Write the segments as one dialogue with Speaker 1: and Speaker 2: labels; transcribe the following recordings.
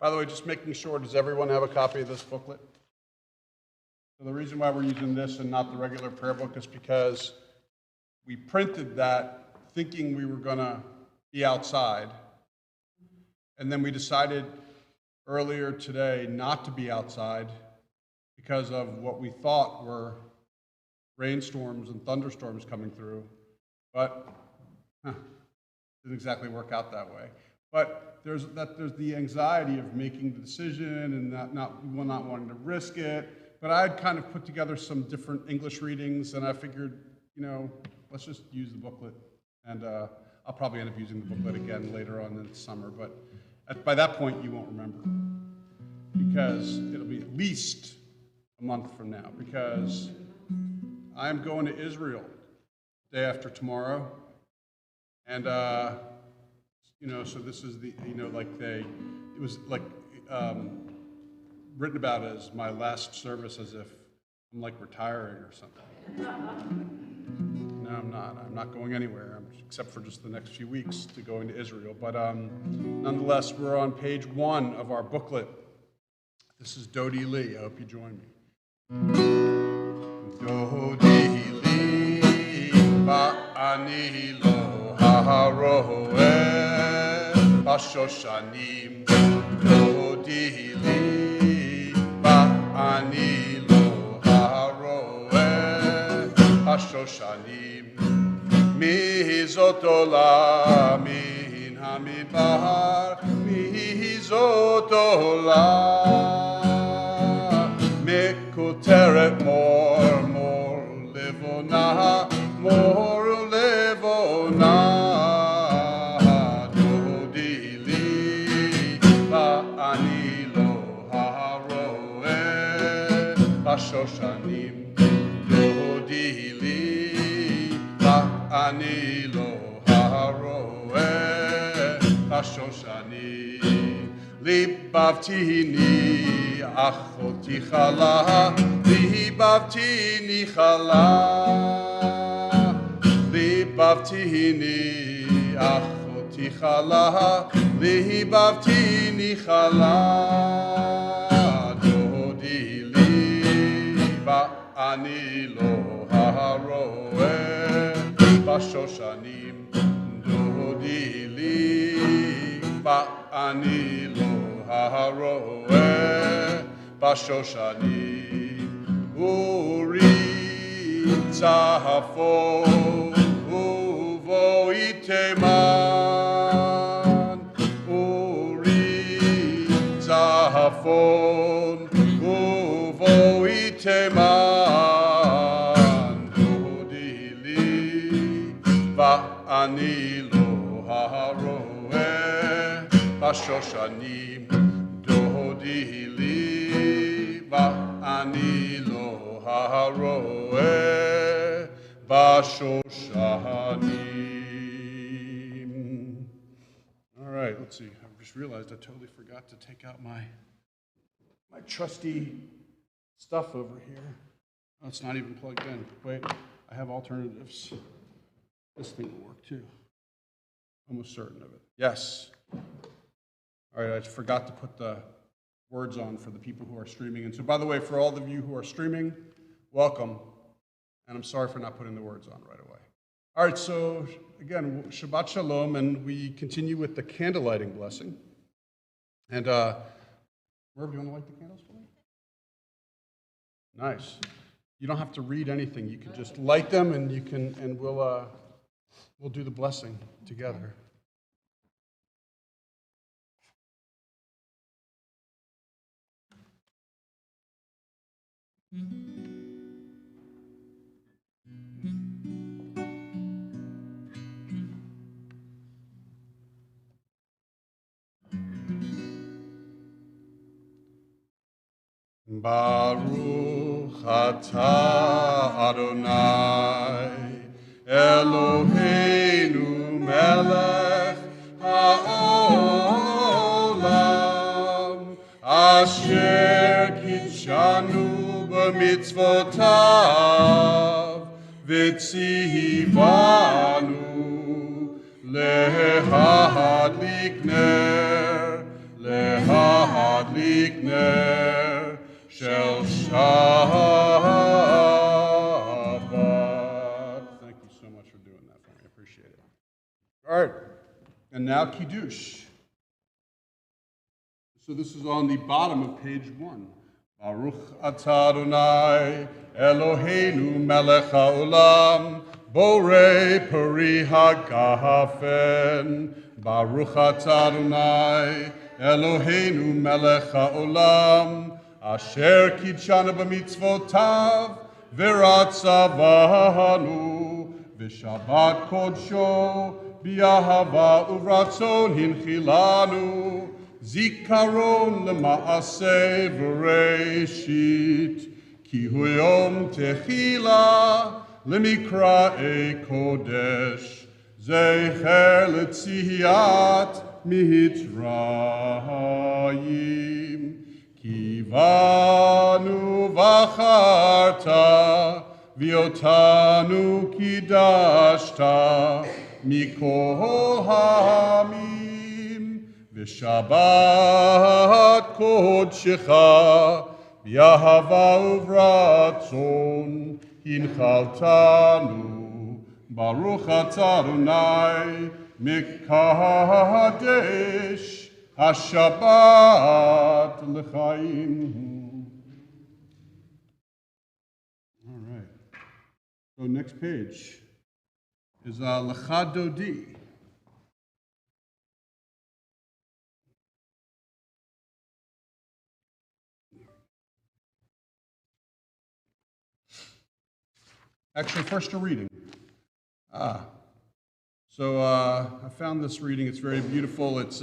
Speaker 1: By the way, just making sure, does everyone have a copy of this booklet? So the reason why we're using this and not the regular prayer book is because we printed that thinking we were going to be outside. And then we decided earlier today not to be outside because of what we thought were rainstorms and thunderstorms coming through. But didn't exactly work out that way. But there's the anxiety of making the decision and not wanting to risk it. But I had kind of put together some different English readings, and I figured, let's just use the booklet. And I'll probably end up using the booklet again later on in the summer. But by that point, you won't remember, because it'll be at least a month from now, because I'm going to Israel day after tomorrow. And, so this is the, it was like written about as my last service, as if I'm like retiring or something. No, I'm not. I'm not going anywhere, except for just the next few weeks to going to Israel. But nonetheless, we're on page 1 of our booklet. This is Dodi Lee. I hope you join me. Dodi Lee, ba'ani lo haroeh b'shoshanim. Dodi Lee, ba'ani lo haroeh b'shoshanim. Mizot olam min hamidbar, mizot olam mekuteret mor levona, mor levona. Dodi li ba'ani lo haroeh b'shoshanim. Dodi li אני לא הרואה בשושני, ליבבתיני אחותי חלה, ליבבתיני חלה, ליבבתיני אחותי חלה, ליבבתיני חלה. דודי לי ואני לא הרואה בשושנים. דודי לי ואני לא הרואה בשושנים. אורי צפון ובואי תימן, אורי צפון ובואי תימן. דודי לי ואני לא הרואה בשושנים. דודי לי ואני לא הרואה בשושנים. All right, let's see. I just realized I totally forgot to take out my trusty stuff over here. Oh, it's not even plugged in. Wait, I have alternatives. This thing will work too. Almost certain of it. Yes. All right, I forgot to put the words on for the people who are streaming. And so, by the way, for all of you who are streaming, welcome. And I'm sorry for not putting the words on right away. All right, so again, Shabbat Shalom, and we continue with the candle lighting blessing. And Merv, do you want to light the candles for me? Nice. You don't have to read anything. You can just light them, and you can, and we'll do the blessing together. Baruch atah Adonai Eloheinu melech b'mitzvotav v'tzivanu lehadlik ner shel Shabbat. Thank you so much for doing that for me. I appreciate it. All right, and now Kiddush. So this is on the bottom of page 1. Baruch atah Adonai Eloheinu melech haolam borei peri hagafen. Baruch atah Adonai Eloheinu melech haolam asher kidshanu b'mitzvotav v'ratzavanu v'shabbat kodsho b'ahava uvratzon hinchilanu Zikaron lemaaseh v'reishit ki hu yom techila lemikra'ei kodesh zecher letziyat mitzrayim ki vanu v'acharta v'yotanu kidashta mikol ha'amim V'shabbat kodshecha b'ahava uvratzon hinchaltanu Baruch atah Adonai mekadesh hashabbat l'chaim. All right. So next page is Lecha Dodi. Actually, first a reading. So I found this reading. It's very beautiful. It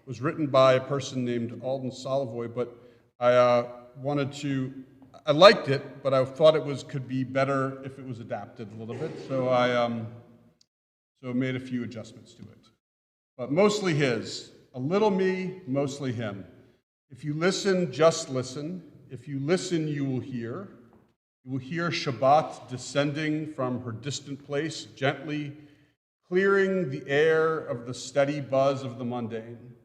Speaker 1: was written by a person named Alden Solovoy, but I liked it, but I thought it could be better if it was adapted a little bit. So I made a few adjustments to it. But mostly his. A little me, mostly him. If you listen, just listen. If you listen, you will hear. You will hear Shabbat descending from her distant place, gently clearing the air of the steady buzz of the mundane,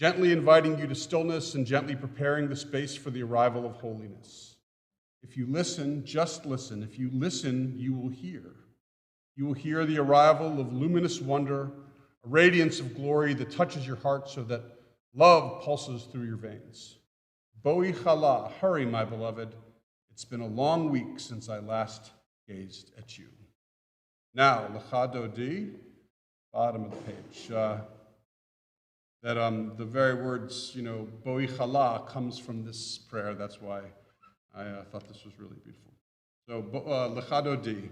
Speaker 1: gently inviting you to stillness and gently preparing the space for the arrival of holiness. If you listen, just listen. If you listen, you will hear. You will hear the arrival of luminous wonder, a radiance of glory that touches your heart so that love pulses through your veins. Boi chala, hurry, my beloved. It's been a long week since I last gazed at you. Now, Lecha Dodi, bottom of the page. The very words, Boi Chala comes from this prayer. That's why I thought this was really beautiful. So, Lecha Dodi.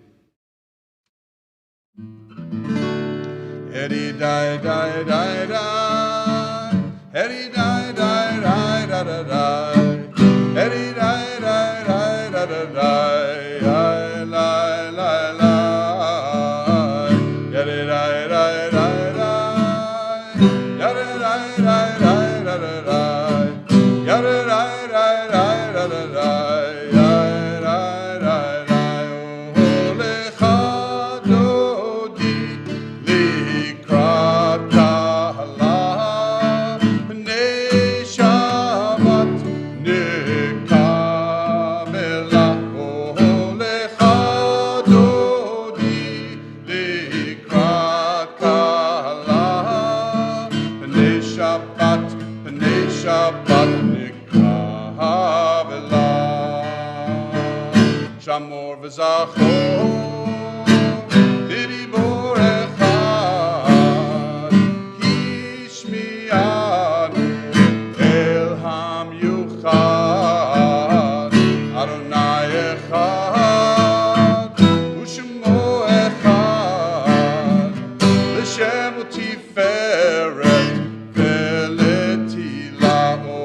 Speaker 1: Eri dai dai dai dai, Eri dai dai dai da da da, Eri dai dai dai da da da, I lie lie lie, Eri dai dai dai dai, Eri dai dai dai da da da, Eri dai dai dai da da da. Shamor v'zachor v'dibor echad kishmi'anu el hamyuchad Adonai echad u'shemo echad l'shem u'tiferet v'letila'o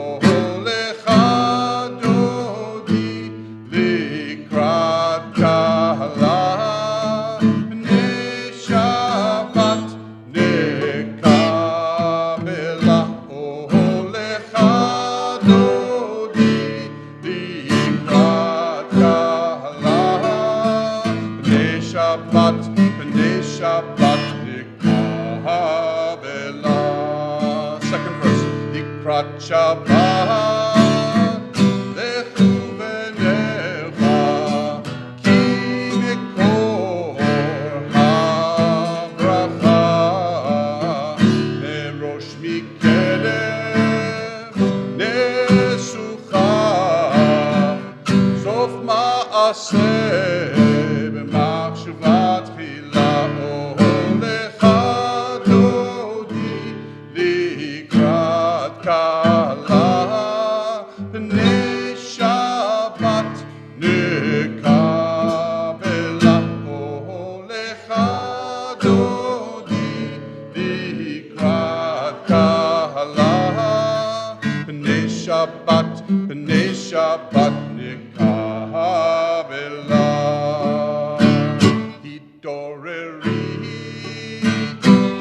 Speaker 1: Shabbat lechu v'necha ki mikor habracha merosh mikerem nesucha sof ma'aseh b'machshava tchila olecha dodi likrat kala b'nei Shabbat nekabela olecha dodi likrat kala b'nei Shabbat nekabela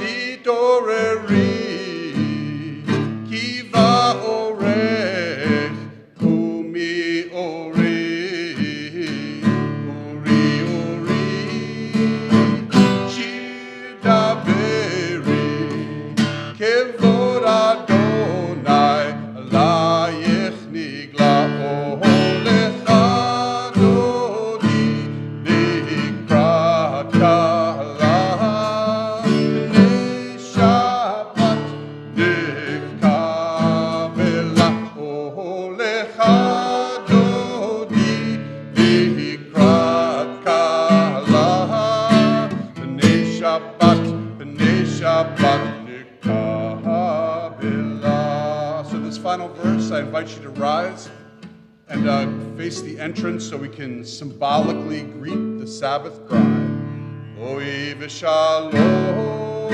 Speaker 1: Hidoreri kiva orech umi ori shir daveri kevod Adonai alayich nigla olecha dodi likrat kala b'nei Shabbat nekabela olecha dodi likrat kala b'nei Shabbat nekabela. So this final verse, I invite you to rise and face the entrance so we can symbolically greet the Sabbath bride. Oi v'shalom,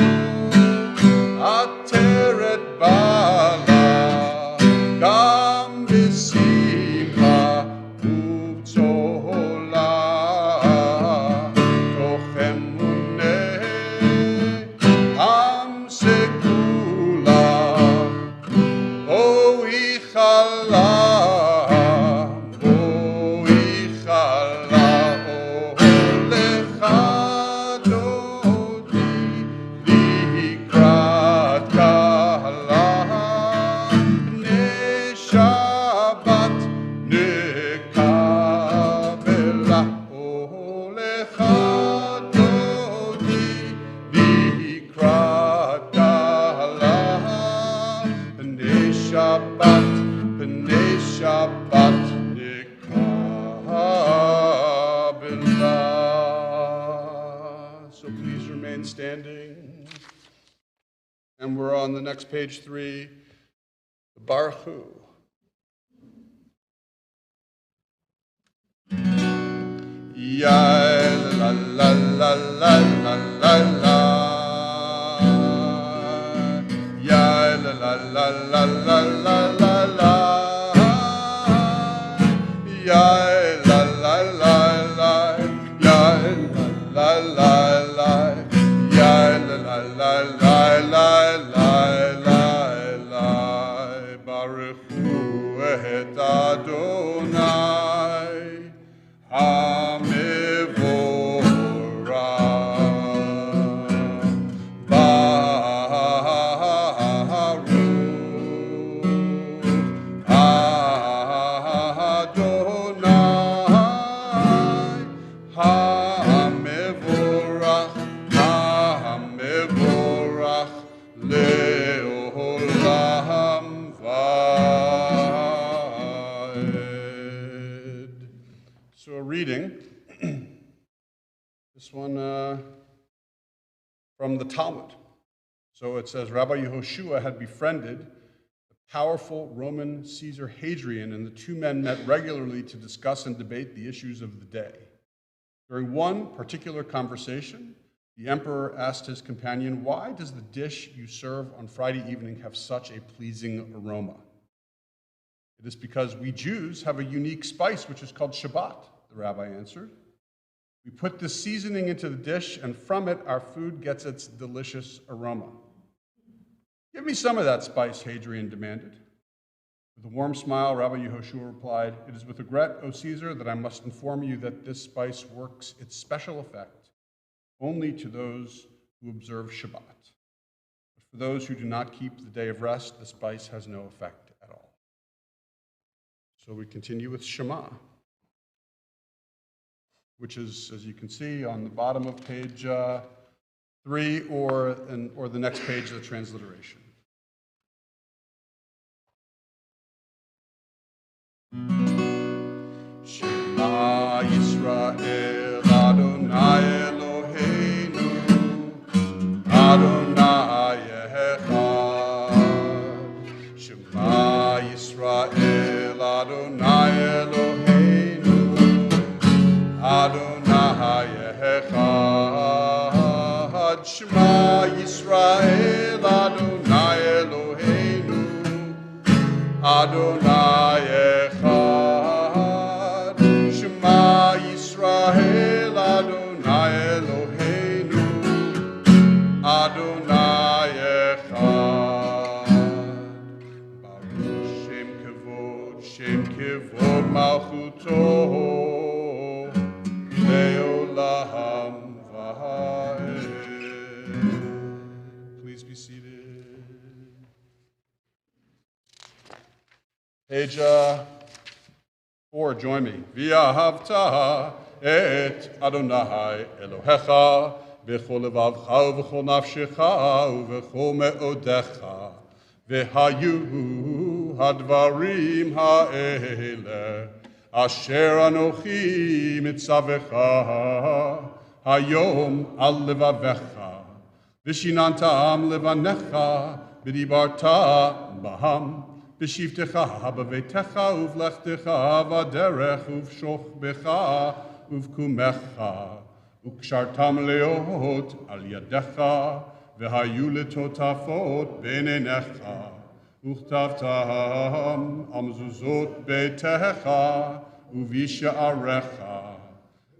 Speaker 1: ateret bala, gam v'simcha uv'tzola, toch emunei am sekula, oi chala, olecha dodi likrat kala b'nei Shabbat nekabela olecha dodi likrat kala b'nei Shabbat nekabela. So please remain standing. And we're on the next page 3, the Baruch Hu. Ya la la la la la la la. Ya la la la la la la la la. Ya la la la la. Ya la la la. Ya la la la la la la la la. Baruch Hu et Adonai Hamevorach Baruch Adonai Hamevorach Leolam Vaed. So a reading, this one from the Talmud. So it says, Rabbi Yehoshua had befriended the powerful Roman Caesar Hadrian, and the two men met regularly to discuss and debate the issues of the day. During one particular conversation, the emperor asked his companion, "Why does the dish you serve on Friday evening have such a pleasing aroma?" "It is because we Jews have a unique spice which is called Shabbat," the rabbi answered. "We put this seasoning into the dish, and from it our food gets its delicious aroma." "Give me some of that spice," Hadrian demanded. With a warm smile, Rabbi Yehoshua replied, "It is with regret, O Caesar, that I must inform you that this spice works its special effect only to those who observe Shabbat. But for those who do not keep the day of rest, the spice has no effect at So we continue with Shema, which is, as you can see, on the bottom of page 3 or the next page of the transliteration. Shema Yisrael Adonai Eloheinu Adonai Echad. Shema Yisrael Adonai Eloheinu Adonai Echad. Shema Yisrael Adonai Eloheinu Adonai Echad. Shema Yisrael Adonai Eloheinu Adonai Echad. Baruch Shem Kevod Malchuto Leolam Va'ed. Please be seated. Page 4, join me. V'ahavta et Adonai Elohecha v'chol levavcha u'v'chol nafshecha u'v'chol me'odecha v'hayu hadvarim ha'ele asher anochi mitzavecha hayom al levavecha v'shinantam levanecha v'dibarta baham B'shivtecha b'veitecha uvlechtecha v'derech uv'shochbecha uv'kumecha u'kshartam leot al yadecha v'hayu letotafot b'neinecha u'chtavtam amzuzot beitecha uv'yisha'arecha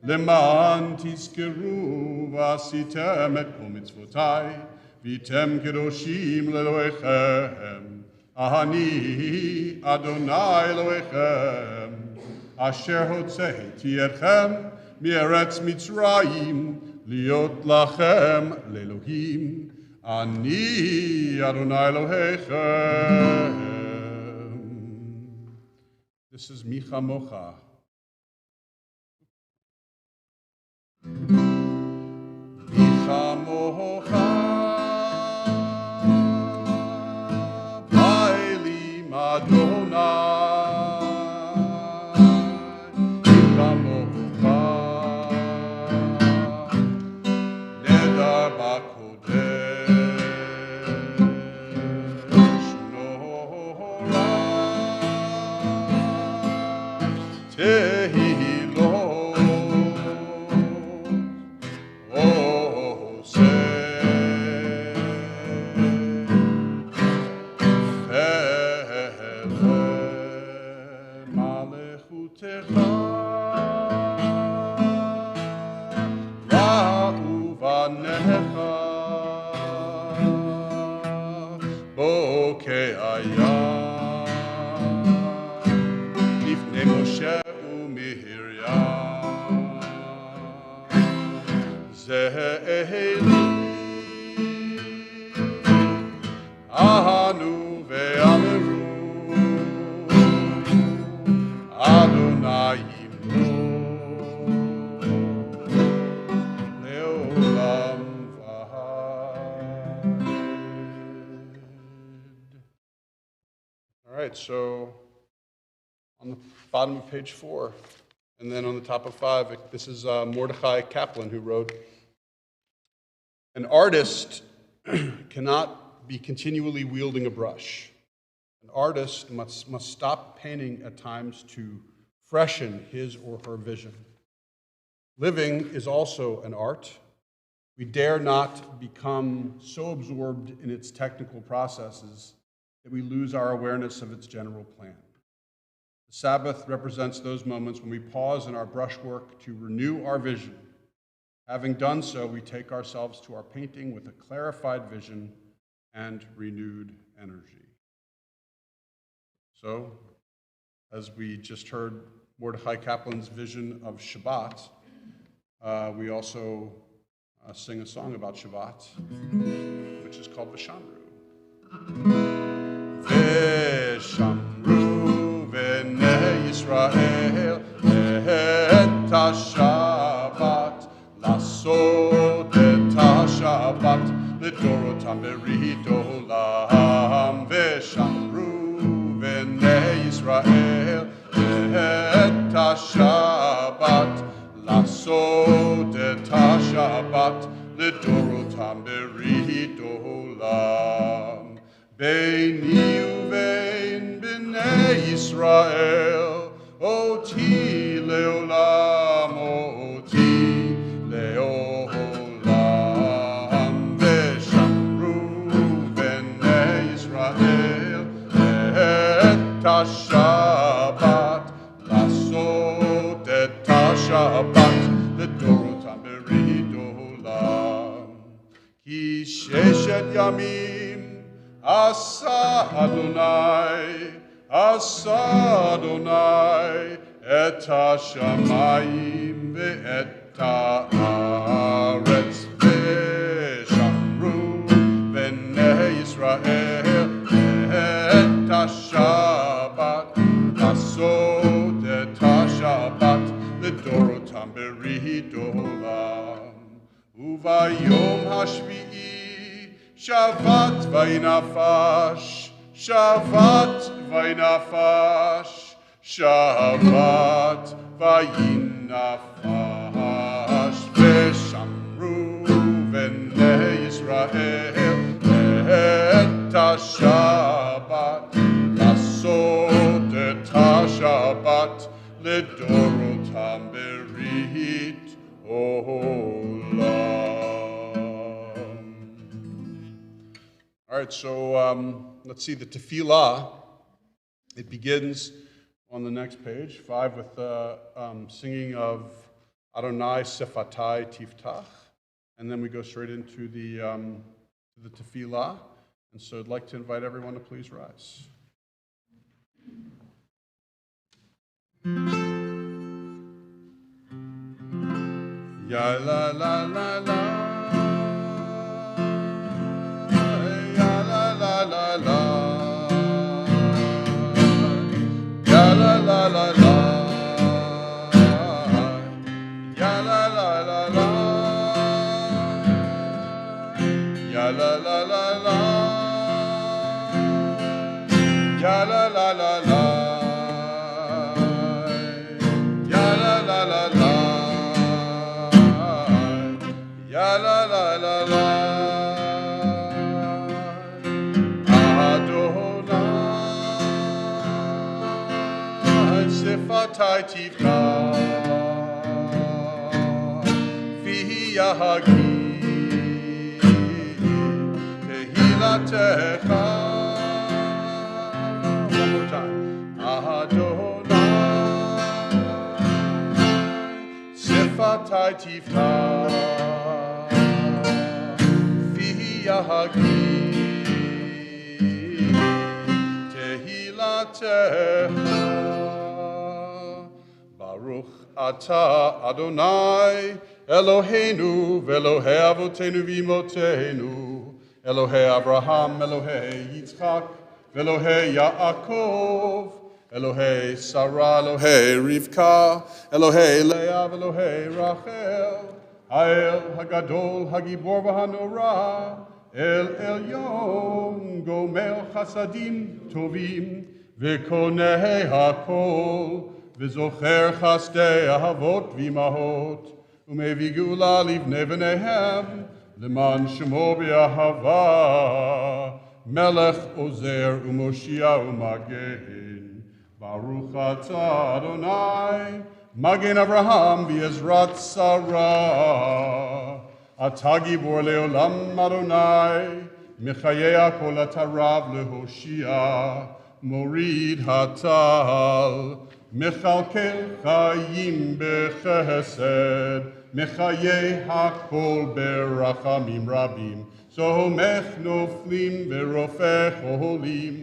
Speaker 1: leman tizkeru v'asitem et kol mitzvotai v'yitem kedoshim leloechem Ani Adonai Elohechem Asher hotzeiti etchem Mieretz Mitzrayim Liot lachem Lelohim Ani Adonai Elohechem. This is Micha Mocha. Micha Mocha Adonai, Ikamocha, Nedar Bakodesh, Nora, Tehilo, Ahanu ve'ameru Adonai Yimlo Leolam Va'ed. All right, so on the bottom of page 4, and then on the top of 5, this is Mordechai Kaplan who wrote, "An artist cannot be continually wielding a brush. An artist must stop painting at times to freshen his or her vision. Living is also an art. We dare not become so absorbed in its technical processes that we lose our awareness of its general plan. The Sabbath represents those moments when we pause in our brushwork to renew our vision. Having done so, we take ourselves to our painting with a clarified vision and renewed energy." So, as we just heard Mordechai Kaplan's vision of Shabbat, we also sing a song about Shabbat, which is called V'Shamru. V'Shamru v'nei Yisrael et HaShabbat, לעשות את השבת לדורותם ברית עולם, ושמרו בני ישראל את השבת, לעשות את השבת לדורותם ברית עולם. ביני ובין בני ישראל, אותי לעולם, אותי לעולם. ושמרו בני ישראל את השבת, לעשות את השבת לדורותם ברית עולם. כי ששת ימים עשה אדוני את השמיים ואת הארץ, ושמרו בני ישראל את השבת, לעשות את השבת לדורותם ברית עולם. וביום השביעי שבת וינפש, שבת וינפש, שבת וינפש. ושמרו בני ישראל את השבת, לעשות את השבת לדורותם ברית עולם. All right, so let's see the tefillah. It begins on the next page, 5, with the singing of Adonai Sefatai Tiftach, and then we go straight into the tefillah. And so I'd like to invite everyone to please rise. Ya la la la la, ya la la la la, ya la la la la, ya la la la la, ya la la la la, ya la la la la, ya la la la la. Ya la la la la, Adonai Sefatai Tiftach, Fihi Yahagi Tehilatecha. One more time. Adonai Sefatai Tiftach, Yahagi Tehilatecha. Baruch Atah Adonai Eloheinu ve'Elohei Avotenu v'Imotenu, Elohei Abraham, Elohei Yitzchak, ve'Elohei Yaakov, Elohei Sarah, Elohei Rivka, Elohei Leah, ve'Elohei Rachel, Ha'el Hagadol Hagibor v'Hanora, El Elyon Gomel Chasadim Tovim, V'Konei Hakol, V'Zocher Chasdei Ahavot V'Imahot, U'Mevi Geula Livnei V'neihem, L'man Shemo B'Ahava, Melech Ozer U'Moshia U'Magen, Baruch Atah Adonai, Magen Avraham v'Ezrat Sarah, Atah Gibor le'olam Adonai, Mechayeh kol atarav lehoshia, Morid hatal, Mechalkel chayim bechesed, Mechayeh hakol berachamim rabim, Somech noflim v'rofech oholim,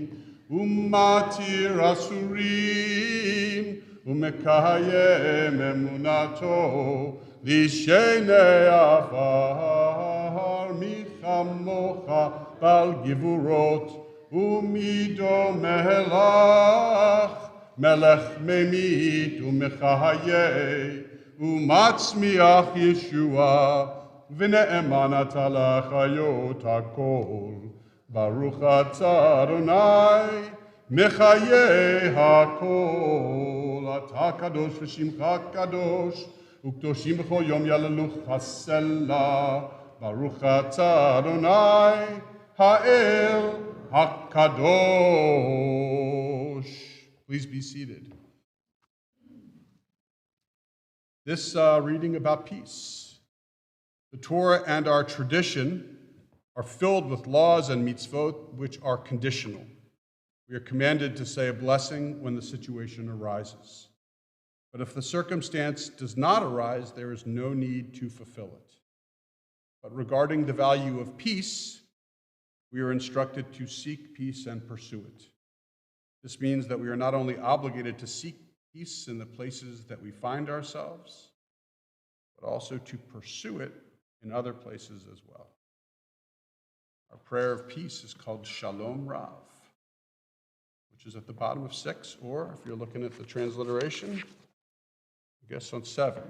Speaker 1: Umatir asurim, Umekayem emunato lishenei afar michamocha bal givurot umido melach melech memit u'mechaye, u'matzmiach Yeshua, v'ne'eman ata lachayot hakol. Baruch atah Adonai, mechaye hakol. Ata kadosh v'shimcha kadosh, u'kdoshim b'chol yom yalaluch hasela. Baruch atah Adonai, ha'el hakadosh. Please be seated. This reading about peace. The Torah and our tradition are filled with laws and mitzvot which are conditional. We are commanded to say a blessing when the situation arises. But if the circumstance does not arise, there is no need to fulfill it. But regarding the value of peace, we are instructed to seek peace and pursue it. This means that we are not only obligated to seek peace in the places that we find ourselves, but also to pursue it in other places as well. Our prayer of peace is called Shalom Rav, which is at the bottom of 6, or if you're looking at the transliteration, I guess on 7.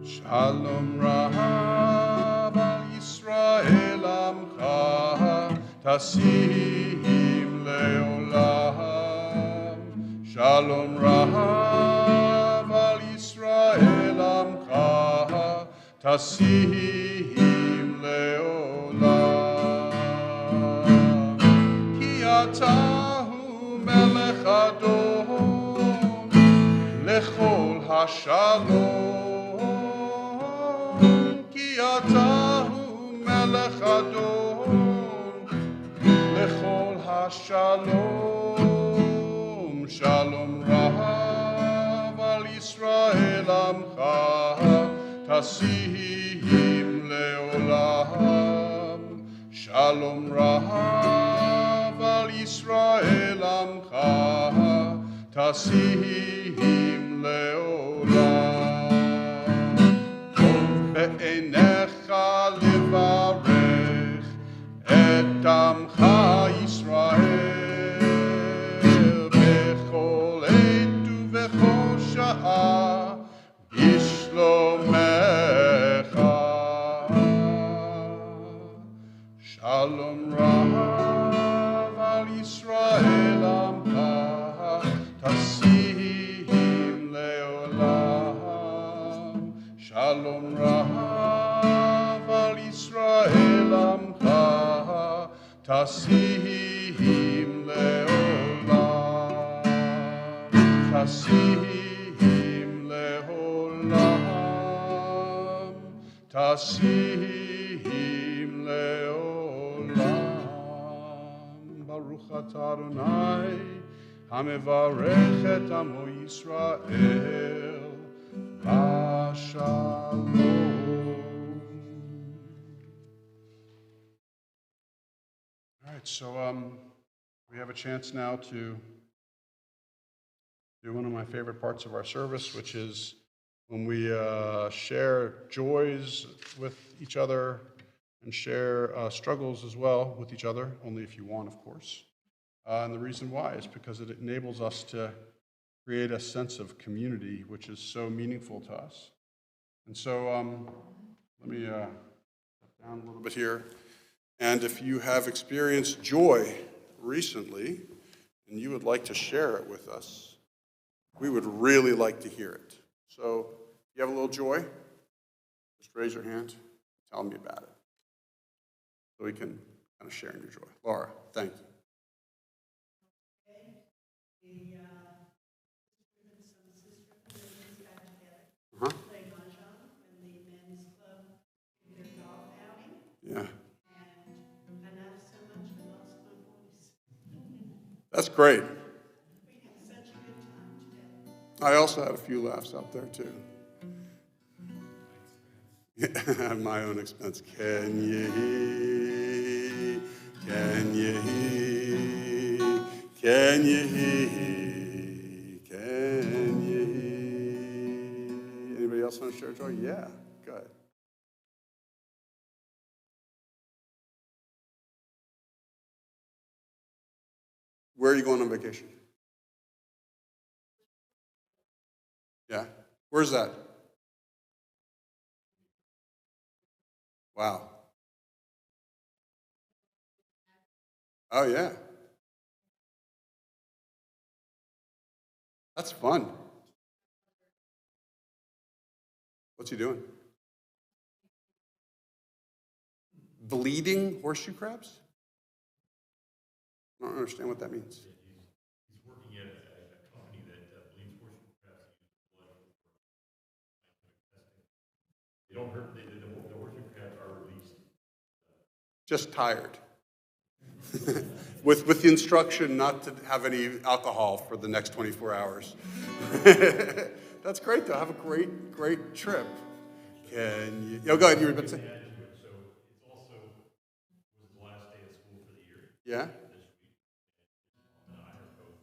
Speaker 1: Shalom Rav al Yisrael amcha, tasim leolam. Shalom Rav al Yisrael amcha, tasim leolam. Ki atahu melech adon, lechol hashalom. Ki atahu melech adon, lechol hashalom. Shalom Rav al Yisrael amcha, tasim leolam. Shalom Rav al Yisrael amcha, tasim leolam. Tov be'enecha levarech et amcha Yisrael bechol עת ובכל שעה בשלומך. Shalom Rav al Yisrael amcha, tasim leolam. Shalom Rav al Yisrael amcha, tasim leolam. Tasim leolam. Tasim leolam. Baruch atah Adonai, hamevarech et amo Yisrael, Shalom. All right, so we have a chance now to do one of my favorite parts of our service, which is when we share joys with each other and share struggles as well with each other, only if you want, of course. And the reason why is because it enables us to create a sense of community, which is so meaningful to us. And so let me step down a little bit here. And if you have experienced joy recently and you would like to share it with us, we would really like to hear it. So if you have a little joy, just raise your hand, tell me about it, so we can kind of share in your joy. Laura, thank you. Yeah. That's great. I also had a few laughs out there too. At my own expense. Can you hear? Can you hear? Can you hear? Can you hear? Anybody else want to share joy? Yeah, good. Where are you going on vacation? Yeah. Where's that? Wow. Oh, yeah. That's fun. What's he doing? Bleeding horseshoe crabs? I don't understand what that means.
Speaker 2: He's working at a company that bleeds horseshoe crabs to use blood for scientific testing. They don't hurt, the horseshoe crabs are released.
Speaker 1: Just tired. with the instruction not to have any alcohol for the next 24 hours. That's great, though. Have a great trip. Can you? Go ahead. You were about to say.
Speaker 2: So it's also was the last day of school for the year.
Speaker 1: Yeah.
Speaker 2: This week, and I are both.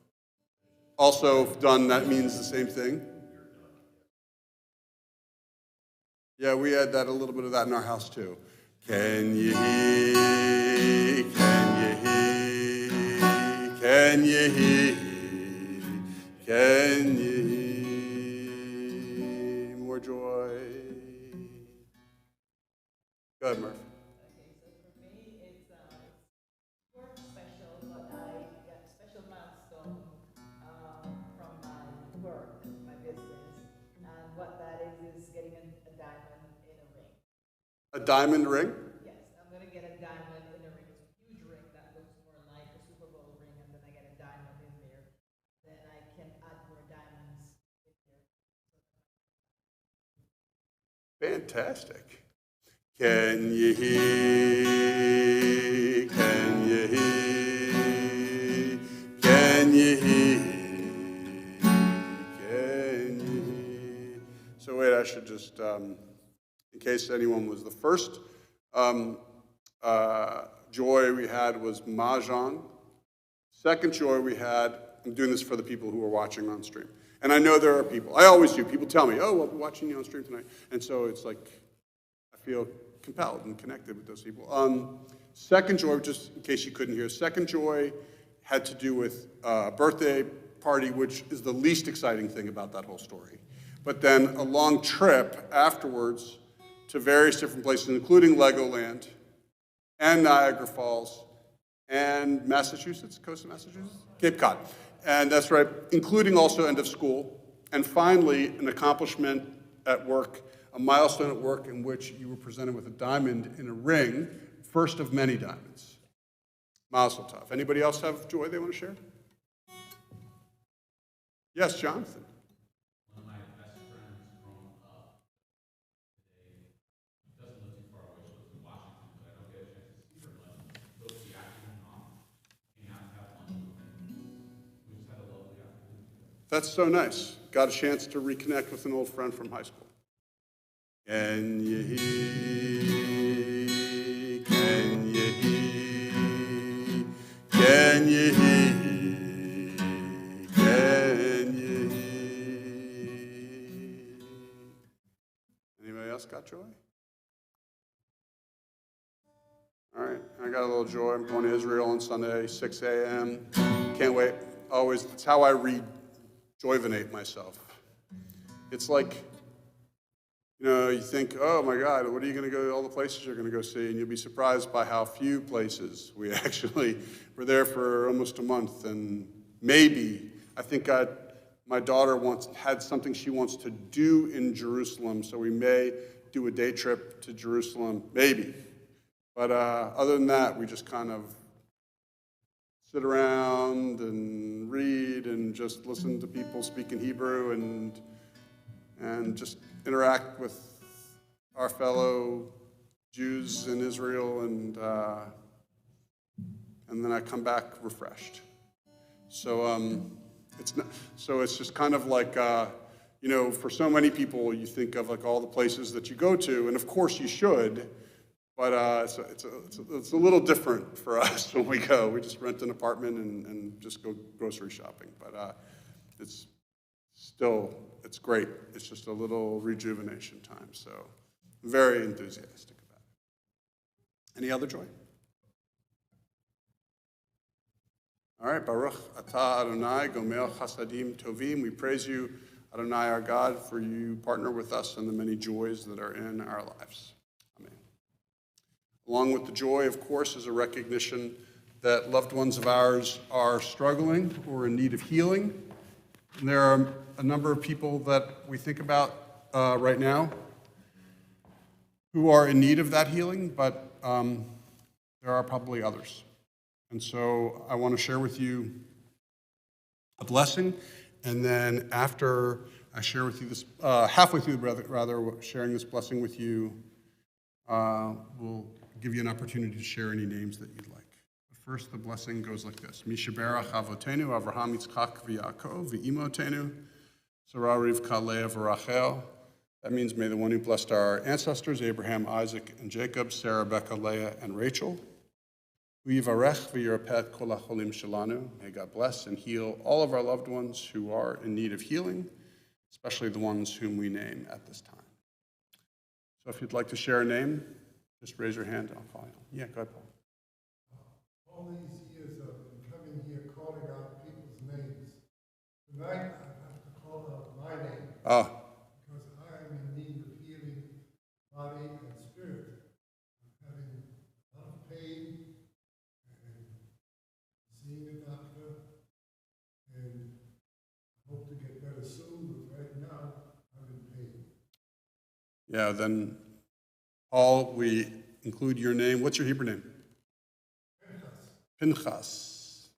Speaker 1: Also done. That means the same thing. Yeah, we had that a little bit of that in our house too. Can you hear? Can you hear? Can you hear? Can you hear? More joy. Go ahead, Murph.
Speaker 3: Okay, so for me, it's work special, but I got a special milestone from my work, my business, and what that is getting a diamond in a ring.
Speaker 1: A diamond ring?
Speaker 3: Yes, I'm gonna get a diamond in a ring. It's a huge ring that looks more like a Super Bowl ring, and then I get a diamond in there. Then I can add more diamonds in there.
Speaker 1: Fantastic. Can you hear? Can you hear? Can you hear? Can you hear? So wait, I should just, in case anyone was the first joy we had was Mahjong. Second joy we had, I'm doing this for the people who are watching on stream. And I know there are people, I always do, people tell me, oh, I'll be watching you on stream tonight. And so it's like, I feel compelled and connected with those people. Second joy, just in case you couldn't hear, second joy had to do with a birthday party, which is the least exciting thing about that whole story. But then a long trip afterwards to various different places, including Legoland and Niagara Falls and Massachusetts, coast of Massachusetts? Cape Cod. And that's right, including also end of school. And finally, an accomplishment at work, a milestone at work in which you were presented with a diamond in a ring, first of many diamonds. Mazel tov. Anybody else have joy they want to share? Yes, Jonathan.
Speaker 2: One of my best friends growing up today doesn't live too far away. She lives in Washington, but I don't get a chance to see her much. Both the afternoon off, came out and have lunch with me. We just had a lovely afternoon together.
Speaker 1: That's so nice. Got a chance to reconnect with an old friend from high school. Can you hear? Can you hear? Can you hear? Can you hear? Anybody else got joy? All right, I got a little joy. I'm going to Israel on Sunday, 6 a.m. Can't wait. Always, it's how I rejuvenate myself. It's like, you know, you think, oh my God, what are you going to go, all the places you're going to go see, and you'll be surprised by how few places we actually were there for almost a month, and maybe, I think my daughter had something she wants to do in Jerusalem, so we may do a day trip to Jerusalem, maybe. But other than that, we just kind of sit around and read and just listen to people speak in Hebrew and just interact with our fellow Jews in Israel, and then I come back refreshed. So it's just kind of like you know, for so many people, you think of like all the places that you go to, and of course you should, but it's a little different for us when we go. We just rent an apartment and just go grocery shopping, but it's great. It's just a little rejuvenation time, so I'm very enthusiastic about it. Any other joy? All right, Baruch atah Adonai gomel chasadim tovim. We praise you, Adonai our God, for you partner with us in the many joys that are in our lives. Amen. Along with the joy, of course, is a recognition that loved ones of ours are struggling or in need of healing. And there are a number of people that we think about right now who are in need of that healing, but there are probably others. And so I want to share with you a blessing, and then after I share with you this, halfway through, rather, sharing this blessing with you, we'll give you an opportunity to share any names that you'd like. But first, the blessing goes like this. Mishaberach avotenu, Avraham, Yitzchak, v'Yaakov, v'imotenu, Sarah, Rivka, Leah, v'Rachel. That means may the one who blessed our ancestors, Abraham, Isaac, and Jacob, Sarah, Rebecca, Leah, and Rachel. V'yivarech v'yirapet kol hacholim shelanu. May God bless and heal all of our loved ones who are in need of healing, especially the ones whom we name at this time. So if you'd like to share a name, just raise your hand and I'll call you. Yeah, go ahead, Paul.
Speaker 4: All these years of coming here calling out people's names. Tonight I have to call out my name because I am in need of healing, body and spirit. I'm having a lot of pain and seeing a doctor, and I hope to get better soon, but right now I'm in pain.
Speaker 1: Yeah, then Paul, we include your name. What's your Hebrew name?
Speaker 4: Pinchas.
Speaker 1: Pinchas.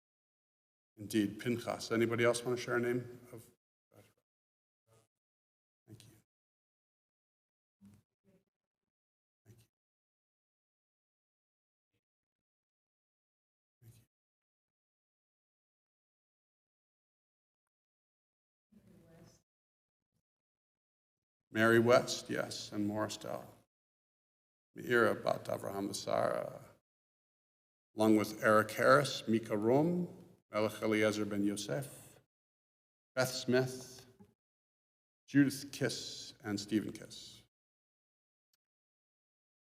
Speaker 1: Indeed, Pinchas. Anybody else want to share a name? Thank you. Thank you. Mary West, yes, and Morrisdale. Meira Bat Avraham Basara, along with Eric Harris, Mika Rom, Melech Eliezer Ben Yosef, Beth Smith, Judith Kiss, and Stephen Kiss.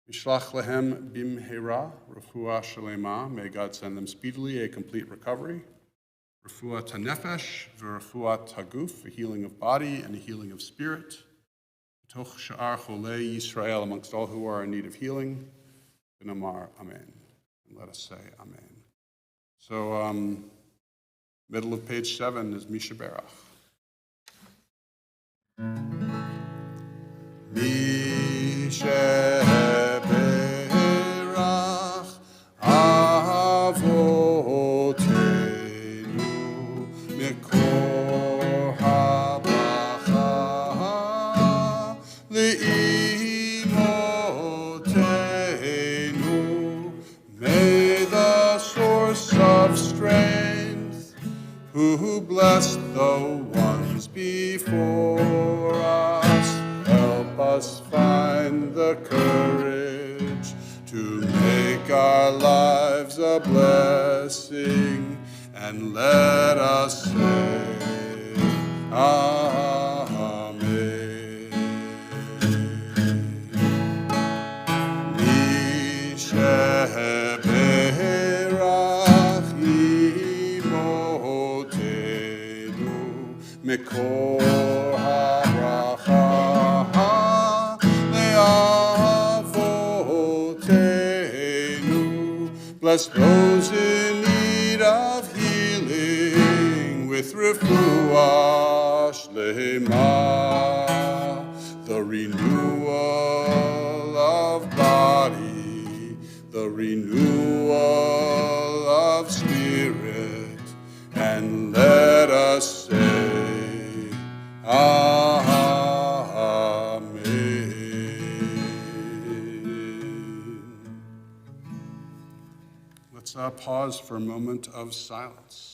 Speaker 1: Mishlach lehem bimheira, refuah shalema. May God send them speedily a complete recovery. Refuah tanefesh, v'refuah taguf, a healing of body and a healing of spirit. Toch sha'ar cholei Yisrael, amongst all who are in need of healing. V'namar amen. And let us say amen. So, middle of page 7 is Mishaberach. Mishaberach avotenu mikor habracha le'imotenu. May the source of strength, who blessed the ones before us, help us find the courage to make our lives a blessing, and let us say Amen. Mishaberach imotenu mikor habracha le'avotenu. Bless those in need of healing with refuah shlema, the renewal of body, the renewal of spirit, and let us say Amen. Let's pause for a moment of silence.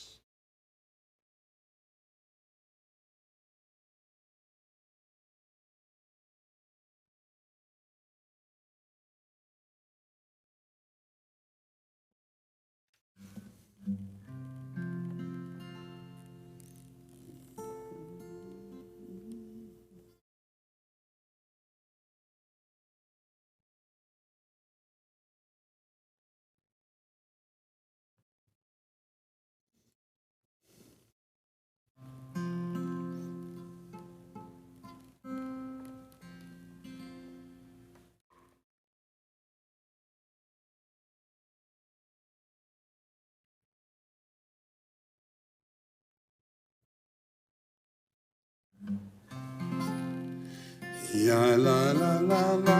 Speaker 1: Ya la la la la.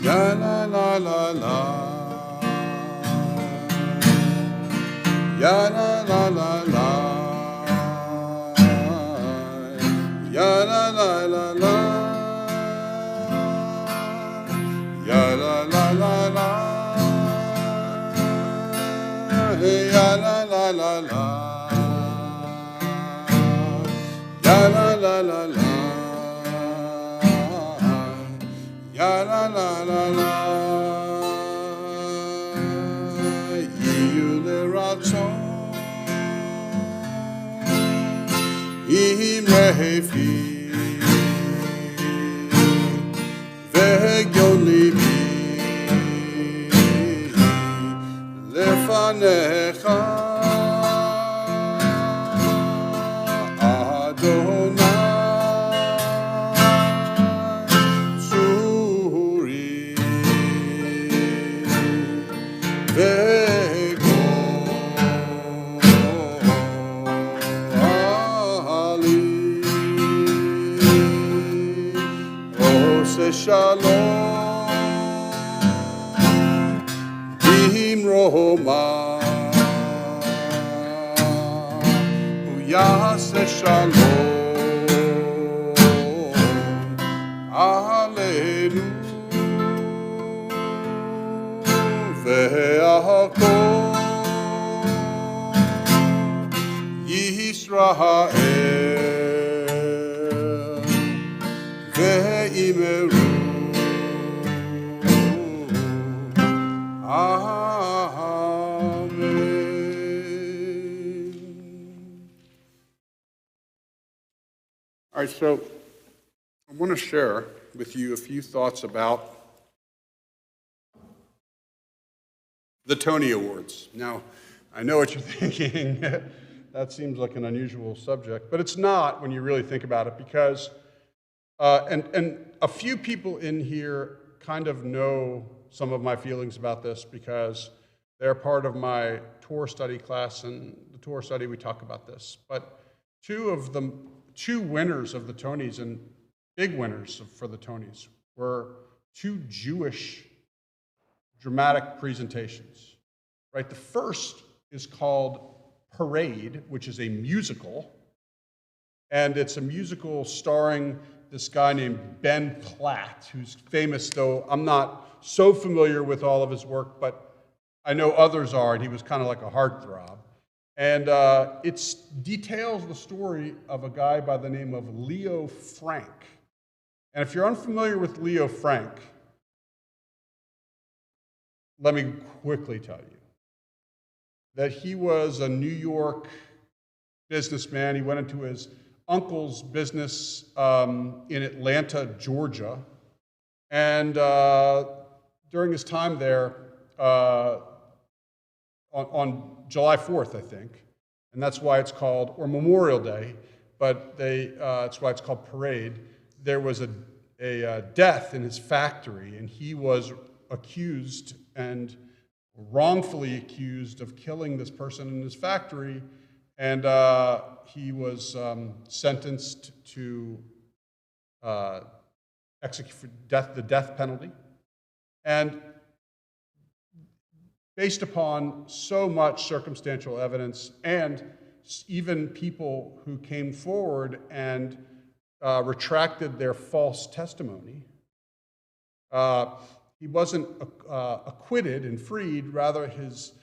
Speaker 1: Ya la la la la. Ya la la la la. Ya la la la la. Ya la la la la. Ya la la la la. Ya la la la la. Ya la la la la. Iule raton. Imrefi. Vegiolibi. Lefanecha. Shalom, Bim Roma, Uyase Shalom, Alleluia, Ve'achol, Yisrael, Ve'imeru. All right, so I want to share with you a few thoughts about the Tony Awards. Now, I know what you're thinking. That seems like an unusual subject, but it's not when you really think about it, because, and a few people in here kind of know some of my feelings about this because they're part of my tour study class, and the tour study we talk about this. But two winners of the Tonys, and big winners for the Tonys, were two Jewish dramatic presentations, right? The first is called Parade, which is a musical, and it's a musical starring this guy named Ben Platt, who's famous, though I'm not so familiar with all of his work, but I know others are, and he was kind of like a heartthrob. And it details the story of a guy by the name of Leo Frank. And if you're unfamiliar with Leo Frank, let me quickly tell you that he was a New York businessman. He went into his uncle's business in Atlanta, Georgia. And during his time there, on July 4th, I think, and that's why it's called, or Memorial Day, but that's why it's called Parade. There was a death in his factory, and he was accused and wrongfully accused of killing this person in his factory, and he was sentenced to execute for the death penalty. And based upon so much circumstantial evidence and even people who came forward and retracted their false testimony, he wasn't acquitted and freed. Rather, his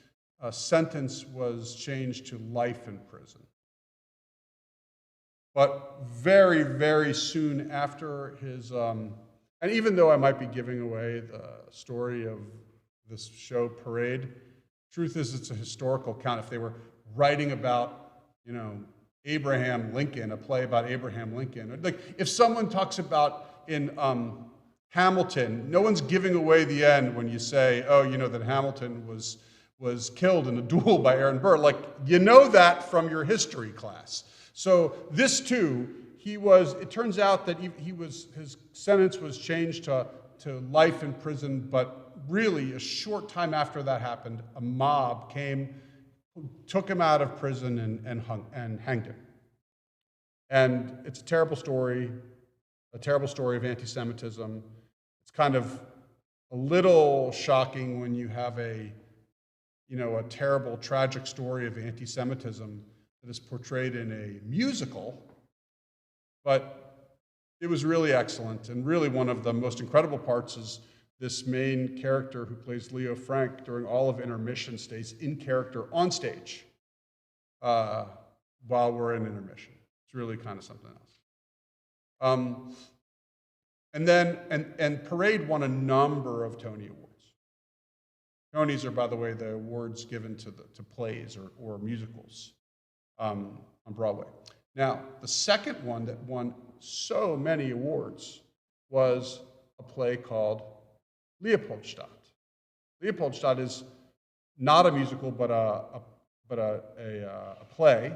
Speaker 1: sentence was changed to life in prison. But very, very soon after his, and even though I might be giving away the story of this show, Parade, truth is it's a historical account. If they were writing about, Abraham Lincoln, a play about Abraham Lincoln, like if someone talks about in Hamilton, no one's giving away the end when you say, oh, that Hamilton was killed in a duel by Aaron Burr. Like, that from your history class. So this too, it turns out that his sentence was changed to life in prison, but really a short time after that happened, a mob came, took him out of prison and hanged him. And it's a terrible story of anti-Semitism. It's kind of a little shocking when you have a terrible, tragic story of anti-Semitism that is portrayed in a musical, but it was really excellent. And really one of the most incredible parts is this main character who plays Leo Frank during all of intermission stays in character on stage while we're in intermission. It's really kind of something else. And Parade won a number of Tony Awards. Tonys are, by the way, the awards given to plays or musicals on Broadway. Now, the second one that won so many awards was a play called Leopoldstadt. Leopoldstadt is not a musical, but a play,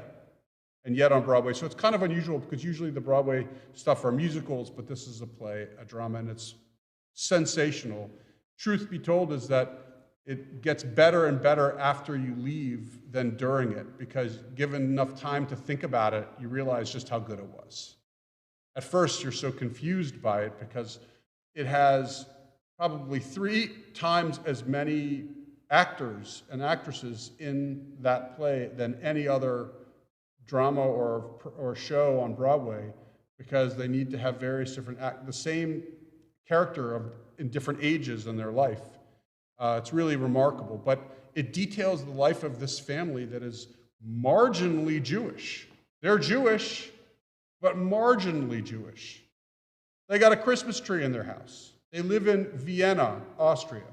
Speaker 1: and yet on Broadway. So it's kind of unusual because usually the Broadway stuff are musicals, but this is a play, a drama, and it's sensational. Truth be told is that it gets better and better after you leave than during it, because given enough time to think about it, you realize just how good it was. At first, you're so confused by it because it has probably 3 times as many actors and actresses in that play than any other drama or show on Broadway, because they need to have various different the same character in different ages in their life. It's really remarkable, but it details the life of this family that is marginally Jewish. They're Jewish, but marginally Jewish. They got a Christmas tree in their house. They live in Vienna, Austria.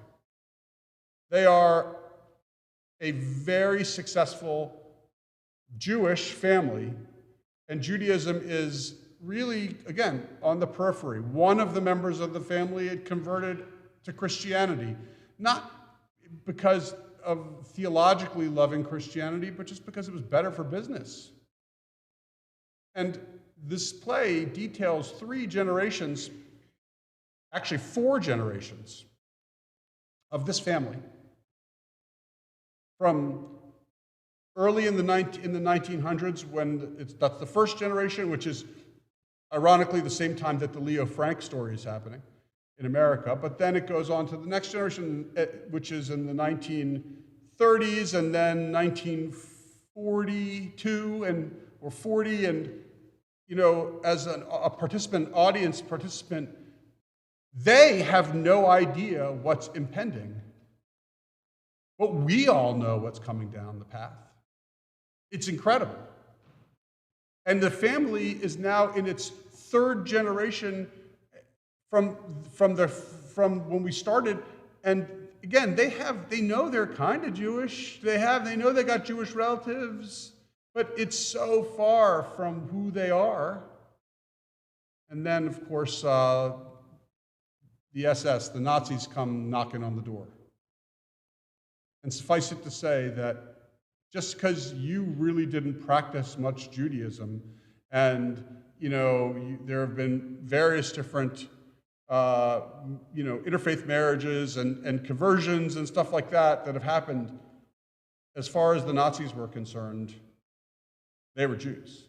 Speaker 1: They are a very successful Jewish family, and Judaism is really, again, on the periphery. One of the members of the family had converted to Christianity, not because of theologically loving Christianity, but just because it was better for business. And this play details 3 generations, actually 4 generations, of this family. From early in the 1900s, when that's the first generation, which is ironically the same time that the Leo Frank story is happening in America, but then it goes on to the next generation, which is in the 1930s, and then 1942 or 40, and as a audience participant, they have no idea what's impending, but we all know what's coming down the path. It's incredible. And the family is now in its 3rd generation from when we started. And again, they know they're kind of Jewish. They know they got Jewish relatives, but it's so far from who they are. And then, of course, the SS, the Nazis, come knocking on the door. And suffice it to say that just because you really didn't practice much Judaism, and there have been various different interfaith marriages and conversions and stuff like that have happened, as far as the Nazis were concerned, they were Jews.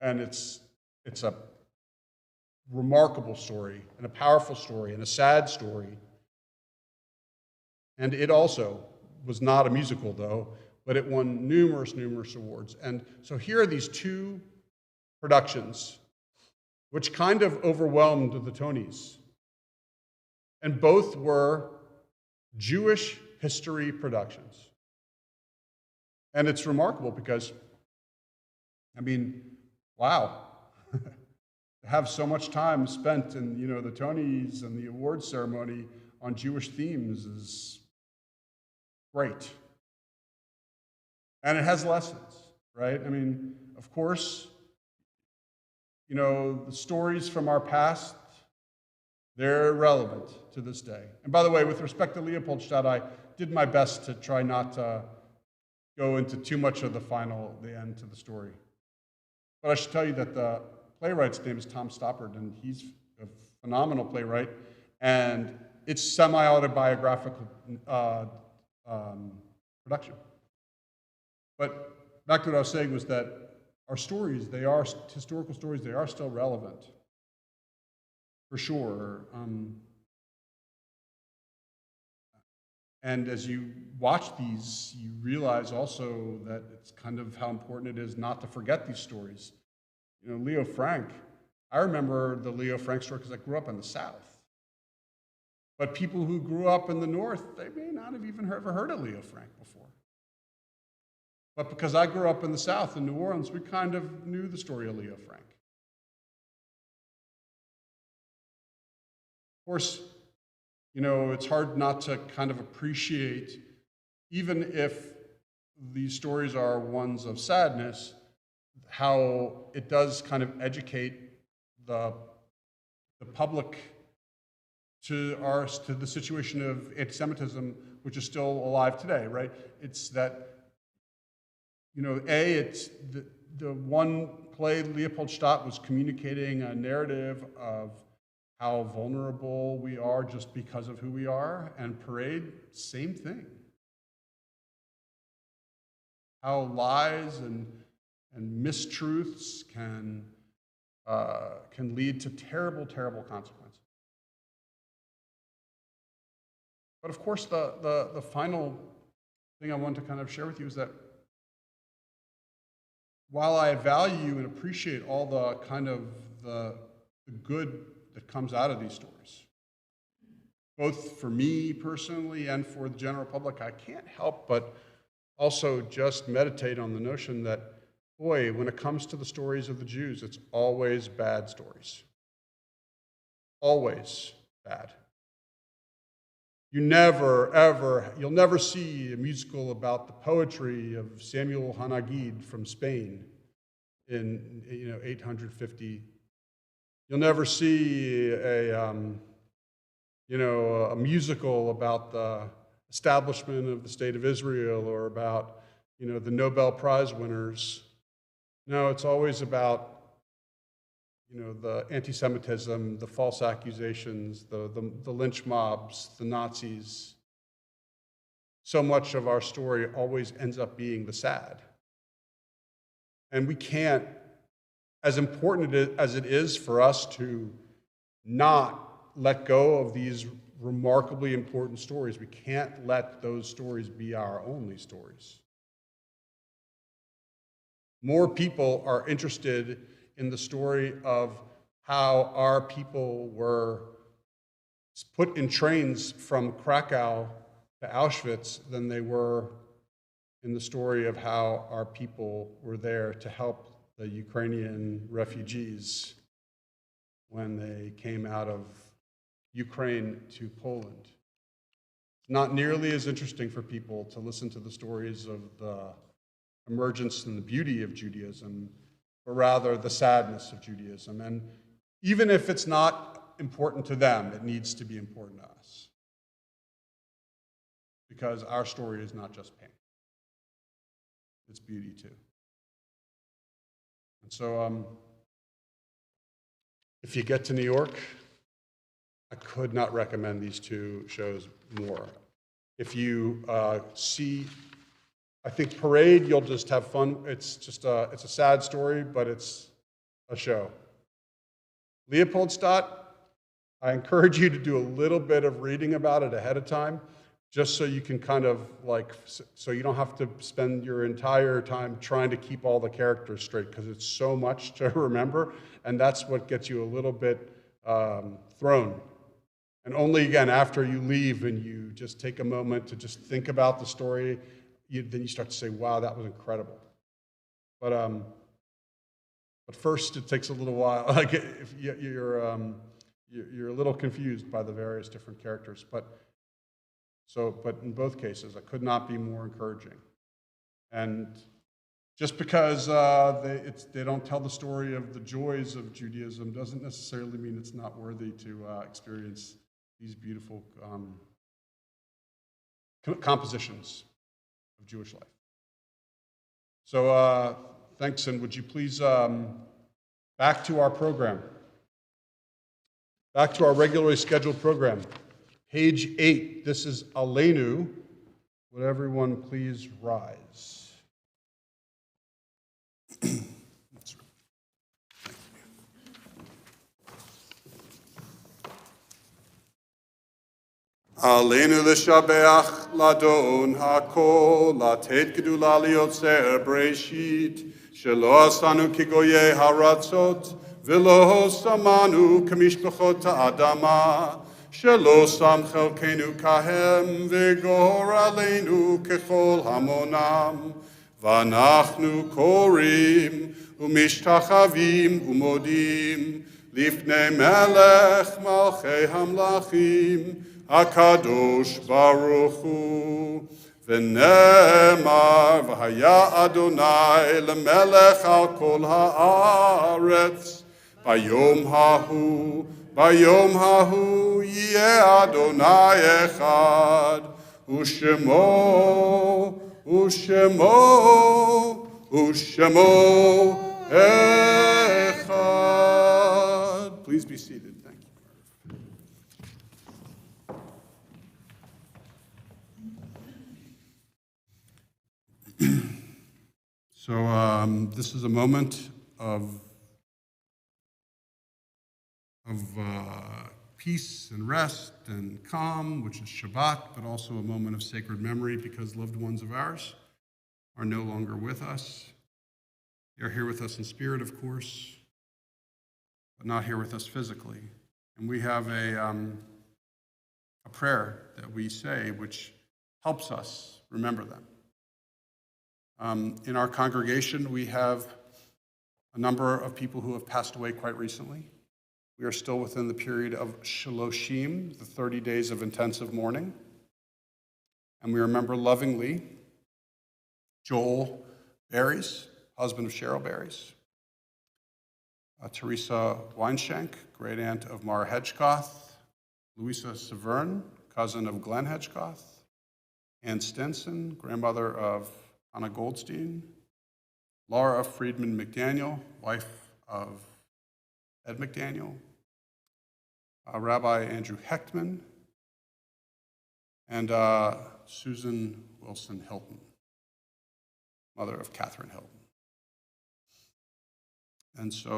Speaker 1: And it's a remarkable story, and a powerful story, and a sad story. And it also was not a musical, though, but it won numerous awards. And so here are these 2 productions which kind of overwhelmed the Tonys. And both were Jewish history productions. And it's remarkable because, wow. To have so much time spent in, the Tonys and the awards ceremony on Jewish themes is great. And it has lessons, right? Of course, the stories from our past, they're relevant to this day. And by the way, with respect to Leopoldstadt, I did my best to try not to go into too much of the end to the story. But I should tell you that the playwright's name is Tom Stoppard, and he's a phenomenal playwright, and it's semi-autobiographical production. But back to what I was saying was that our stories, they are historical stories, they are still relevant, for sure. And as you watch these, you realize also that it's kind of how important it is not to forget these stories. You know, Leo Frank, I remember the Leo Frank story because I grew up in the South. But people who grew up in the North, they may not have even ever heard of Leo Frank before. But because I grew up in the South, in New Orleans, we kind of knew the story of Leo Frank. Of course, you know, it's hard not to kind of appreciate, even if these stories are ones of sadness, how it does kind of educate the public to the situation of anti-Semitism, which is still alive today, right? It's that, you know, it's the one play, Leopoldstadt, was communicating a narrative of how vulnerable we are just because of who we are, and Parade, same thing. How lies and mistruths can lead to terrible, terrible consequences. But of course, the final thing I want to kind of share with you is that while I value and appreciate all the kind of the good that comes out of these stories, both for me personally and for the general public, I can't help but also just meditate on the notion that, boy, when it comes to the stories of the Jews, it's always bad stories. Always bad. You'll never see a musical about the poetry of Samuel Hanagid from Spain in 850. You'll never see a musical about the establishment of the State of Israel or about, the Nobel Prize winners. No, it's always about, the anti-Semitism, the false accusations, the lynch mobs, the Nazis. So much of our story always ends up being the sad. And we can't, as important as it is for us to not let go of these remarkably important stories, we can't let those stories be our only stories. More people are interested in the story of how our people were put in trains from Krakow to Auschwitz than they were in the story of how our people were there to help the Ukrainian refugees when they came out of Ukraine to Poland. It's not nearly as interesting for people to listen to the stories of the emergence and the beauty of Judaism, but rather the sadness of Judaism. And even if it's not important to them, it needs to be important to us. Because our story is not just pain. It's beauty too. And so if you get to New York, I could not recommend these two shows more. If you see, I think Parade, you'll just have fun. It's a sad story, but it's a show. Leopoldstadt, I encourage you to do a little bit of reading about it ahead of time, just so you can so you don't have to spend your entire time trying to keep all the characters straight, because it's so much to remember, and that's what gets you a little bit thrown. And only, again, after you leave and you just take a moment to just think about the story, then you start to say, wow, that was incredible. But first, it takes a little while. Like, if you're a little confused by the various different characters. But in both cases, I could not be more encouraging. And just because they don't tell the story of the joys of Judaism doesn't necessarily mean it's not worthy to experience these beautiful compositions of Jewish life. So thanks, and would you please, back to our program. Back to our regularly scheduled program. Page 8, this is Aleinu. Would everyone please rise? עלינו לשבח לדון הכל, לתת גדולה ליוצר בראשית, שלא עשנו כגויי הרצות, ולא שמנו כמשפחות האדמה, שלא שם חלקנו כהם, וגור עלינו ככל המונם. ואנחנו קוראים ומשתחווים ומודים לפני מלך מלכי המלכים, הקדוש ברוך הוא. ונאמר, והיה אדוני למלך על כל הארץ, ביום ההוא יהיה אדוני אחד, ושמו אחד. Please be seated. Thank you. So this is a moment of peace and rest and calm, which is Shabbat, but also a moment of sacred memory because loved ones of ours are no longer with us. They are here with us in spirit, of course, but not here with us physically. And we have a prayer that we say which helps us remember them. In our congregation, we have a number of people who have passed away quite recently. We are still within the period of Shaloshim, the 30 days of intensive mourning. And we remember lovingly Joel Barries, husband of Cheryl Barries, Teresa Weinshank, great aunt of Mara Hedgecoth, Louisa Severn, cousin of Glenn Hedgecoth, Ann Stenson, grandmother of Anna Goldstein, Laura Friedman McDaniel, wife of Ed McDaniel, Rabbi Andrew Hechtman, and Susan Wilson Hilton, mother of Catherine Hilton. And so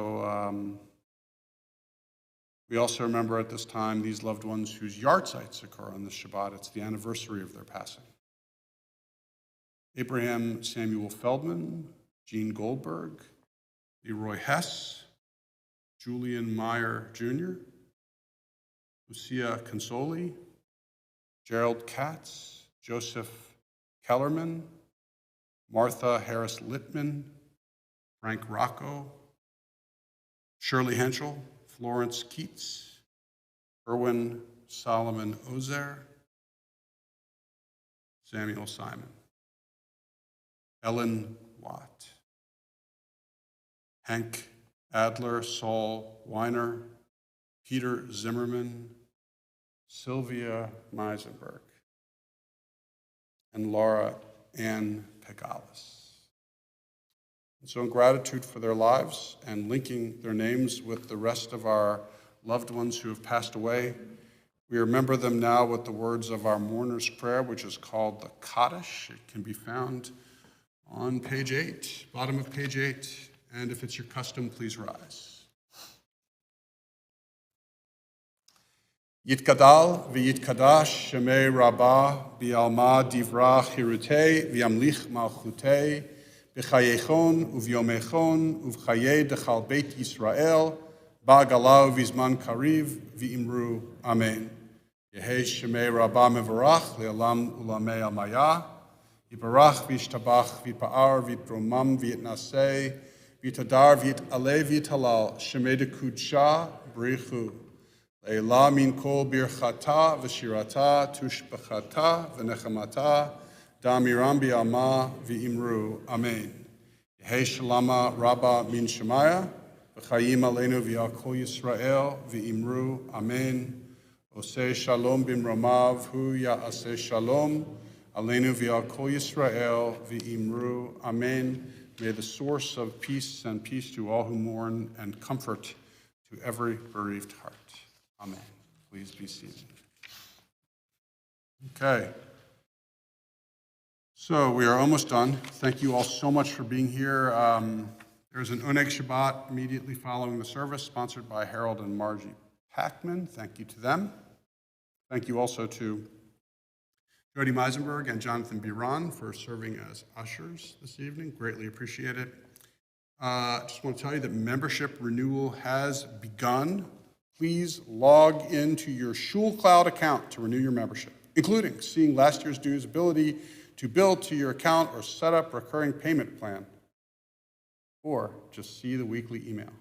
Speaker 1: we also remember at this time these loved ones whose yahrzeits occur on this Shabbat. It's the anniversary of their passing. Abraham Samuel Feldman, Jean Goldberg, Leroy Hess, Julian Meyer Jr., Lucia Consoli, Gerald Katz, Joseph Kellerman, Martha Harris Littman, Frank Rocco, Shirley Henschel, Florence Keats, Erwin Solomon Ozer, Samuel Simon, Ellen Watt, Hank Adler, Saul Weiner, Peter Zimmerman, Sylvia Meisenberg, and Laura Ann Pegalis. And so in gratitude for their lives and linking their names with the rest of our loved ones who have passed away, we remember them now with the words of our mourner's prayer, which is called the Kaddish. It can be found on page 8, bottom of page 8. And if it's your custom, please rise. Yitkadal v'yitkadash shemei rabbah bi'alma divra chirutei v'yamlich malchutei b'chayechon uv'yomechon uv'chayei dechal beit Yisrael ba'galau v'zman kariv v'imru amen. Yehei shemei rabbah mevarach le'olam ulamei almaya yibarach v'yishtabach v'yipa'ar v'yitromam v'yitnasei v'yitadar v'yit'aleh v'yitalal shemei dekudsha b'richu Leila min kol birchata v'shirata tushbachata v'nechamata damiram bi'alma v'imru amen. Yehei shalama rabba min shemaya v'chayim aleinu v'yal kol Yisrael v'imru amen. Oseh shalom bimromav hu ya'aseh shalom aleinu v'yal kol Yisrael v'imru amen. May the source of peace send peace to all who mourn and comfort to every bereaved heart. Amen. Please be seated. Okay. So we are almost done. Thank you all so much for being here. There's an Oneg Shabbat immediately following the service, sponsored by Harold and Margie Packman. Thank you to them. Thank you also to Jody Meisenberg and Jonathan Biron for serving as ushers this evening. Greatly appreciate it. Just want to tell you that membership renewal has begun. Please log into your SchulCloud account to renew your membership, including seeing last year's dues, ability to bill to your account or set up recurring payment plan, or just see the weekly email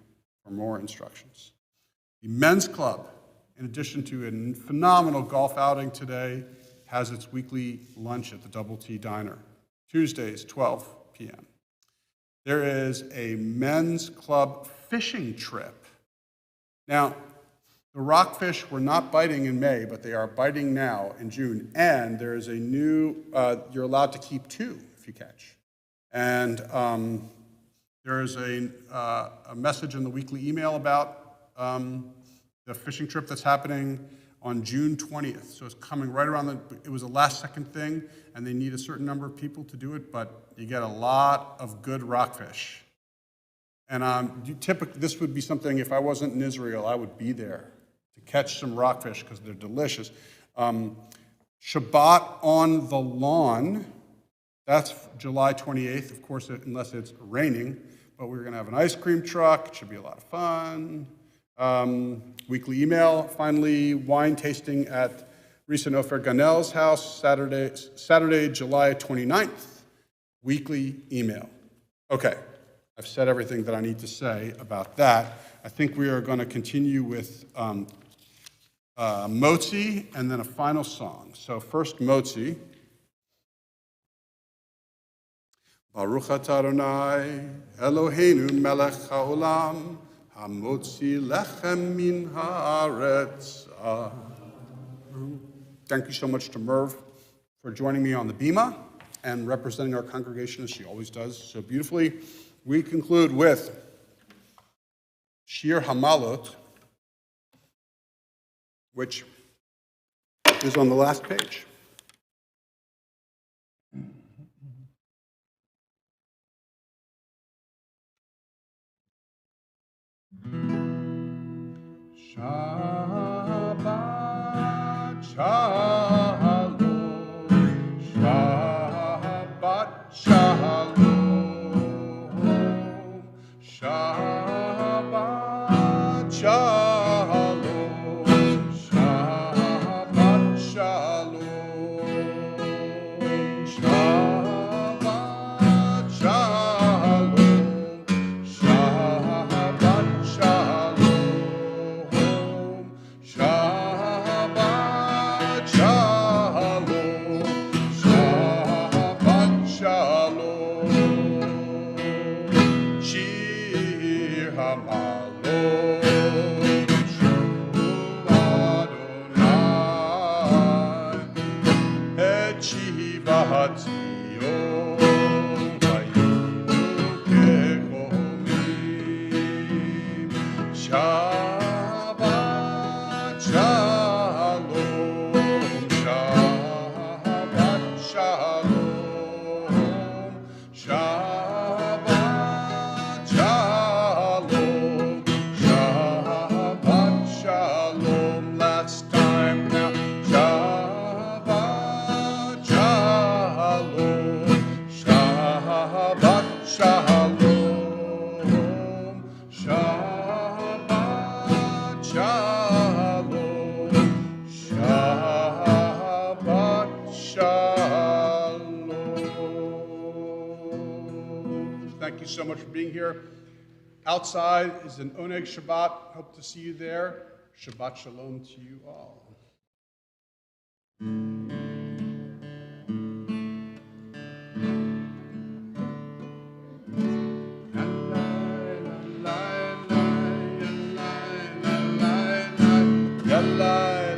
Speaker 1: for more instructions. The Men's Club, in addition to a phenomenal golf outing today, has its weekly lunch at the Double T Diner, Tuesdays, 12 p.m. There is a Men's Club fishing trip. Now, the rockfish were not biting in May, but they are biting now in June. And there is a new, you're allowed to keep 2 if you catch. And there is a message in the weekly email about the fishing trip that's happening on June 20th. So it's coming right around it was a last second thing, and they need a certain number of people to do it, but you get a lot of good rockfish. And typically, this would be something, if I wasn't in Israel, I would be there to catch some rockfish because they're delicious. Shabbat on the Lawn, that's July 28th, of course, unless it's raining, but we're going to have an ice cream truck. It should be a lot of fun. Weekly email, finally, wine tasting at Risa Ofer Ganel's house, Saturday, July 29th. Weekly email. Okay, I've said everything that I need to say about that. I think we are going to continue with Motzi and then a final song. So first, Motzi. Baruch atah Adonai, Eloheinu melech haolam, hamotzi lechem min haaretz. Thank you so much to Merv for joining me on the bima and representing our congregation as she always does so beautifully. We conclude with Shir Hamalot, which is on the last page. Shabbat Shalom, Shabbat Shalom, Shabbat Shalom, Shabbat Shalom, Shabbat Shalom, Shabbat Shalom, Shabbat Shalom, Shabbat Shalom, Shir Hamalot, Shru Adonai, Et Shivat Zion, Vayinu Kechomim, Shabbat Shalom, Shabbat Shalom, Shabbat Shalom, Shabbat Shalom. Last time now, Shabbat Shalom, Shabbat Shalom, Shabbat Shalom, Shabbat Shalom. Thank you so much for being here. Outside is an Oneg Shabbat. Hope to see you there. Shabbat Shalom to you all. La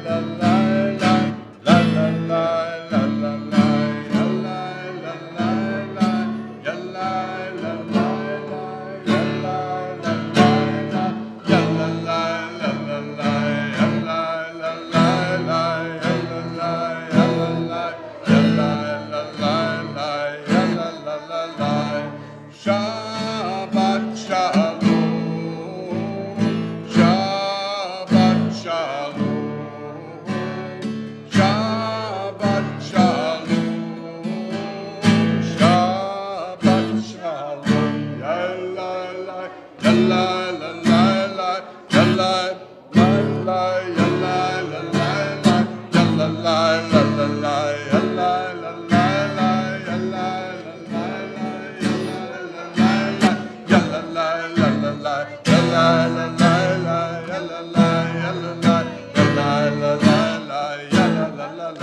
Speaker 1: la la.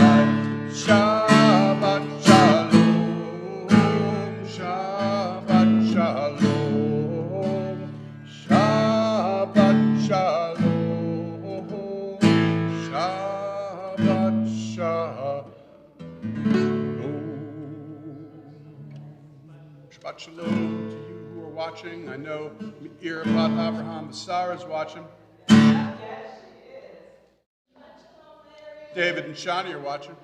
Speaker 1: Shabbat shalom, Shabbat shalom, Shabbat shalom, Shabbat shalom. Shabbat shalom to you who are watching. I know Meir Bat Abraham Basar is watching. David and Shani are watching.